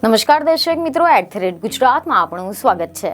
નમસ્કાર દર્શક મિત્રો, @ગુજરાતમાં આપણું સ્વાગત છે।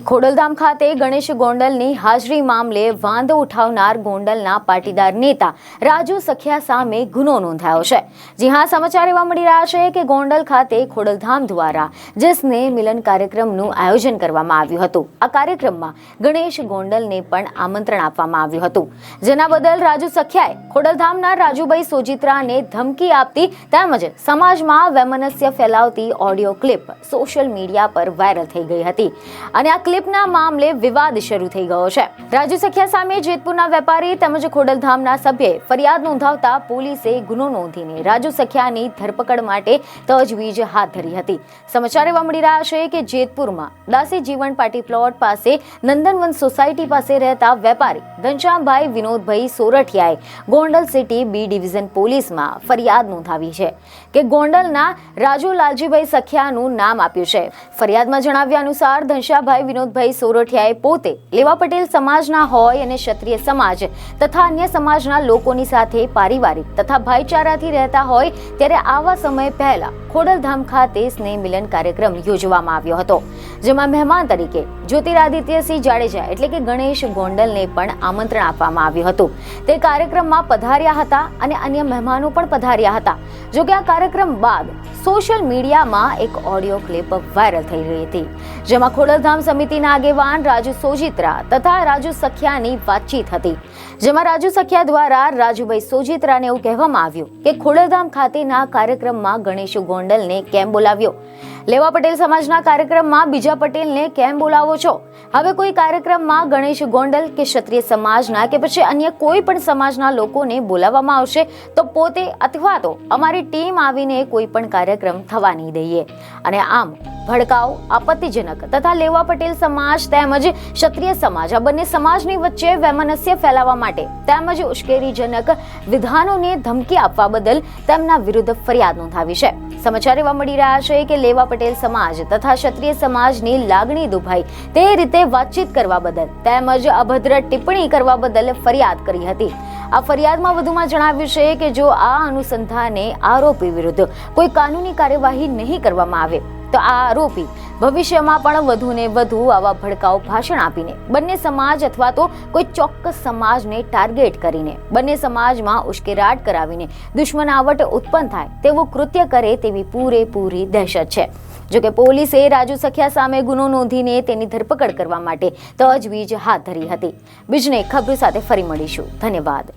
ખોડલધામ ખાતે ગણેશ ગોંડલની હાજરી મામલે વાંધો ઉઠાવનાર ગોંડલના પાટીદાર નેતા રાજુ સખિયા સામે ગુનો નોંધાયો છે। જી હા, સમાચાર એવા મળી રહ્યા છે કે ગોંડલ ખાતે ખોડલધામ દ્વારા જે સ્નેહ મિલન કાર્યક્રમનું આયોજન કરવામાં આવ્યું હતું। આ કાર્યક્રમમાં ગણેશ ગોંડલને પણ આમંત્રણ આપવામાં આવ્યું હતું, જેના બદલ રાજુ સખિયાએ ખોડલધામના રાજુભાઈ સોજિત્રાને ધમકી આપતી તેમજ સમાજમાં વૈમનસ્ય ફેલાવતી ઓડિયો ક્લિપ સોશિયલ મીડિયા પર વાયરલ થઈ ગઈ હતી અને આ ક્લિપના મામલે વિવાદ શરૂ થઈ ગયો છે। રાજુ સખિયા સામે જેતપુરના વેપારી તેમજ ખોડલધામના સભ્યએ ફરિયાદ નોંધાવતા પોલીસે ગુનો નોંધીને રાજુ સખિયાની ધરપકડ માટે તજવીજ હાથ ધરી હતી। સમાચાર એવા મળી રહ્યા છે કે જેતપુરમાં દાસી જીવન પાર્ટી પ્લોટ પાસે નંદનવન સોસાયટી પાસે રહેતા વેપારી ઘનશ્યામભાઈ વિનોદભાઈ સોરઠિયાએ ગોંડલ સિટી બી ડિવિઝન પોલીસમાં ફરિયાદ નોંધાવી છે કે ગોંડલના રાજુ લાલજીભાઈ સખિયાનું નામ આપ્યું છે। ફરિયાદમાં જણાવ્યા અનુસાર ઘનશ્યામભાઈ વિનોદભાઈ સોરઠિયાએ પોતે લેવા પટેલ સમાજના હોય અને ક્ષત્રિય સમાજ તથા અન્ય સમાજના લોકોની સાથે પારિવારિક તથા ભાઈચારાથી રહેતા હોય ત્યારે આવા સમય પહેલા ખોડલધામ ખાતે સ્નેહ મિલન કાર્યક્રમ યોજવામાં આવ્યો હતો, જેમાં મહેમાન તરીકે જ્યોતિરાદિત્યસિંહ જાડેજા એટલે કે ગણેશ ગોંડલને પણ આમંત્રણ આપવામાં આવ્યું હતું। તે કાર્યક્રમમાં પધાર્યા હતા અને અન્ય મહેમાનો પણ પધાર્યા હતા। જો કે આ કાર્યક્રમ બાદ સોશિયલ મીડિયામાં એક ઓડિયો ક્લિપ વાયરલ થઈ રહી હતી, જેમાં ખોડલધામ સમિતિના આગેવાન રાજુ સોજિત્રા તથા રાજુ સખિયાની વાતચીત હતી, જેમાં રાજુ સખિયા દ્વારા રાજુભાઈ સોજિત્રાને એવું કહેવામાં આવ્યું કે ખોડલધામ ખાતેના કાર્યક્રમમાં ગણેશ ગોંડલને કેમ બોલાવ્યો, લેવા પટેલ સમાજના કાર્યક્રમમાં બીજા પટેલને કેમ બોલાવો છો, હવે કોઈ કાર્યક્રમમાં ગણેશ ગોંડલ કે ક્ષત્રિય સમાજના કે પછી અન્ય કોઈ પણ સમાજના લોકોને બોલાવવામાં આવશે તો પોતે અથવા તો અમારી ટીમ આવીને કોઈ પણ કાર્યક્રમ થવા નહીં દઈએ અને આમ ભડકાઉ, આપત્તિજનક તથા લેવા પટેલ સમાજ તેમજ ક્ષત્રિય સમાજ આ બંને સમાજની વચ્ચે વૈમનસ્ય ફેલાવવા માટે તેમજ ઉશ્કેરીજનક વિધાનોને ધમકી આપવા બદલ તેમના વિરુદ્ધ ફરિયાદ નોંધાવી છે। સમાચાર એવા મળી રહ્યા છે કે લેવા પટેલ સમાજ તથા ક્ષત્રિય સમાજની લાગણી દુભાઈ તે રીતે વાતચીત કરવા બદલ તેમજ અભદ્ર ટિપ્પણી કરવા બદલ ફરિયાદ કરી હતી। આ ફરિયાદમાં વધુમાં જણાવ્યું છે કે જો આ અનુસંધાને આરોપી વિરુદ્ધ કોઈ કાનૂની કાર્યવાહી નહીં કરવામાં આવે તો આ આરોપી ભવિષ્યમાં પણ વધુને વધુ આવા ભડકાઉ ભાષણ આપીને બંને સમાજ અથવા તો કોઈ ચોક્કસ સમાજને ટાર્ગેટ કરીને બંને સમાજમાં ઉશ્કેરાટ કરાવીને દુશ્મનાવટ ઉત્પન્ન થાય તેવું કૃત્ય કરે તેવી પૂરેપૂરી દહેશત છે। જોકે પોલીસે રાજુ સખિયા સામે ગુનો નોંધીને તેની ધરપકડ કરવા માટે તજવીજ હાથ ધરી હતી। બીજને ખબર સાથે ફરી મળીશું। ધન્યવાદ।